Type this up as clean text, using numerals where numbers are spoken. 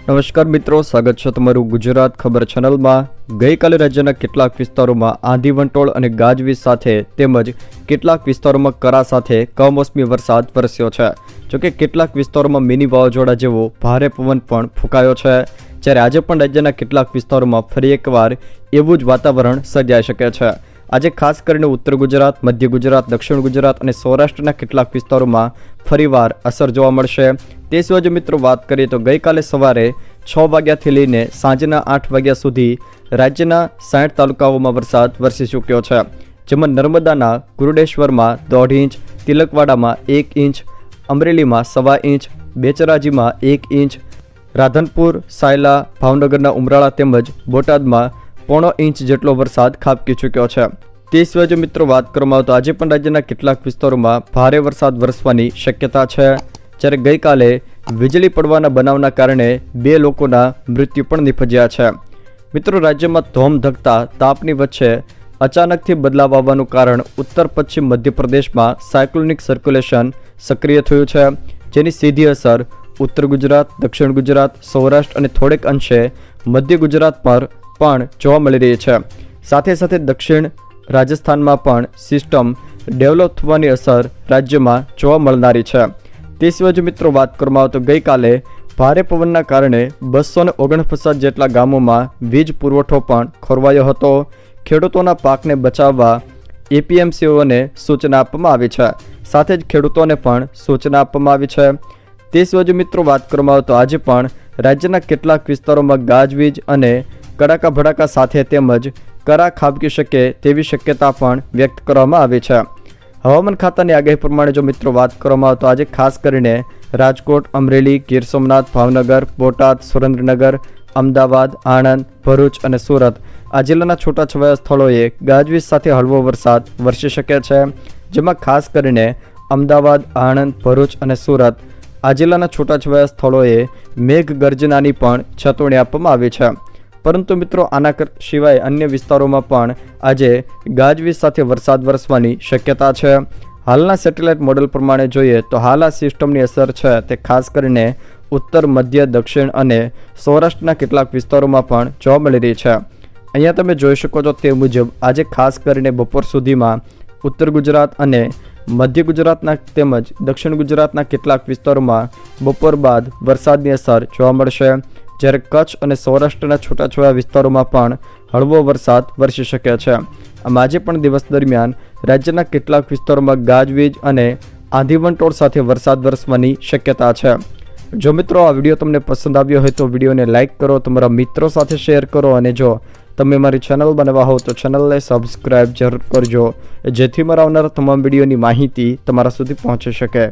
નમસ્કાર મિત્રો, સ્વાગત છે તમારું ગુજરાત ખબર ચેનલમાં। ગઈકાલે રાજ્યના કેટલાક વિસ્તારોમાં આંધી વંટોળ અને ગાજવીજ સાથે તેમજ કેટલાક વિસ્તારોમાં કરા સાથે કમોસમી વરસાદ વરસ્યો છે। જોકે કેટલાક વિસ્તારોમાં મિની વાવાઝોડા જેવો ભારે પવન પણ ફૂંકાયો છે, જ્યારે આજે પણ રાજ્યના કેટલાક વિસ્તારોમાં ફરી એકવાર એવું જ વાતાવરણ સર્જાઈ શકે છે। આજે ખાસ કરીને ઉત્તર ગુજરાત, મધ્ય ગુજરાત, દક્ષિણ ગુજરાત અને સૌરાષ્ટ્રના કેટલાક વિસ્તારોમાં ફરીવાર અસર જોવા મળશે। તે સિવાય મિત્રો વાત કરીએ તો ગઈકાલે સવારે 6 વાગ્યાથી લઈને સાંજના 8 વાગ્યા સુધી રાજ્યના 60 તાલુકાઓમાં વરસાદ વરસી ચૂક્યો છે, જેમાં નર્મદાના ગુરુડેશ્વરમાં 1.5 ઇંચ, તિલકવાડામાં 1 ઇંચ, અમરેલીમાં 1.25 ઇંચ, બેચરાજીમાં 1 ઇંચ, રાધનપુર, સાયલા, ભાવનગરના ઉમરાળા તેમજ બોટાદમાં 0.5 ઇંચ જેટલો વરસાદ ખાબકી ચૂક્યો છે। તે સિવાય મિત્રો વાત કરવામાં આવે તો આજે પણ રાજ્યના કેટલાક વિસ્તારોમાં ભારે વરસાદ વરસવાની શક્યતા છે, જ્યારે ગઈકાલે વીજળી પડવાના બનાવના કારણે 2 લોકોના મૃત્યુ પણ નિપજ્યા છે। મિત્રો, રાજ્યમાં ધોમધખતા તાપની વચ્ચે અચાનકથી બદલાવ આવવાનું કારણ ઉત્તર પશ્ચિમ મધ્યપ્રદેશમાં સાયક્લોનિક સર્ક્યુલેશન સક્રિય થયું છે, જેની સીધી અસર ઉત્તર ગુજરાત, દક્ષિણ ગુજરાત, સૌરાષ્ટ્ર અને થોડેક અંશે મધ્ય ગુજરાત પર પણ જોવા મળી રહી છે। સાથે સાથે દક્ષિણ રાજસ્થાનમાં પણ સિસ્ટમ ડેવલપ થવાની અસર રાજ્યમાં જોવા મળનારી છે। તે સિવાય મિત્રો વાત કરવામાં આવે તો ગઈકાલે ભારે પવનના કારણે 249 જેટલા ગામોમાં વીજ પુરવઠો પણ ખોરવાયો હતો। ખેડૂતોના પાકને બચાવવા એપીએમસીઓને સૂચના આપવામાં આવી છે, સાથે જ ખેડૂતોને પણ સૂચના આપવામાં આવી છે। તે સિવાય મિત્રો વાત કરવામાં આવે તો આજે પણ રાજ્યના કેટલાક વિસ્તારોમાં ગાજવીજ અને કડાકા ભડાકા સાથે તેમજ કરા ખાબકી શકે તેવી શક્યતા પણ વ્યક્ત કરવામાં આવી છે। હવામાન ખાતાની આગાહી પ્રમાણે જો મિત્રો વાત કરવામાં આવે તો આજે ખાસ કરીને રાજકોટ, અમરેલી, ગીર સોમનાથ, ભાવનગર, બોટાદ, સુરેન્દ્રનગર, અમદાવાદ, આણંદ, ભરૂચ અને સુરત આ જિલ્લાના છૂટાછવાયા સ્થળોએ ગાજવીજ સાથે હળવો વરસાદ વરસી શકે છે, જેમાં ખાસ કરીને અમદાવાદ, આણંદ, ભરૂચ અને સુરત આ જિલ્લાના છૂટાછવાયા સ્થળોએ મેઘગર્જનાની પણ ચેતવણી આપવામાં આવી છે। પરંતુ મિત્રો, આના સિવાય અન્ય વિસ્તારોમાં પણ આજે ગાજવીજ સાથે વરસાદ વરસવાની શક્યતા છે। હાલના સેટેલાઇટ મોડેલ પ્રમાણે જોઈએ તો હાલ આ સિસ્ટમની અસર છે તે ખાસ કરીને ઉત્તર, મધ્ય, દક્ષિણ અને સૌરાષ્ટ્રના કેટલાક વિસ્તારોમાં પણ જોવા મળી રહી છે। અહીંયા તમે જોઈ શકો છો તે મુજબ આજે ખાસ કરીને બપોર સુધીમાં ઉત્તર ગુજરાત અને મધ્ય ગુજરાતના તેમજ દક્ષિણ ગુજરાતના કેટલાક વિસ્તારોમાં બપોર બાદ વરસાદની અસર જોવા મળશે, જ્યારે કચ્છ અને સૌરાષ્ટ્રના છૂટાછવાયા વિસ્તારોમાં પણ હળવો વરસાદ વરસી શકે છે। આમ આજે પણ દિવસ દરમિયાન રાજ્યના કેટલાક વિસ્તારોમાં ગાજવીજ અને આંધી વંટોળ સાથે વરસાદ વરસવાની શક્યતા છે। જો મિત્રો આ વિડીયો તમને પસંદ આવ્યો હોય તો વિડીયોને લાઇક કરો, તમારા મિત્રો સાથે શેર કરો અને જો તમે મારી ચેનલ બનાવવા હો તો ચેનલને સબસ્ક્રાઈબ જરૂર કરજો, જેથી મારા આવનારા તમામ વિડીયોની માહિતી તમારા સુધી પહોંચી શકે।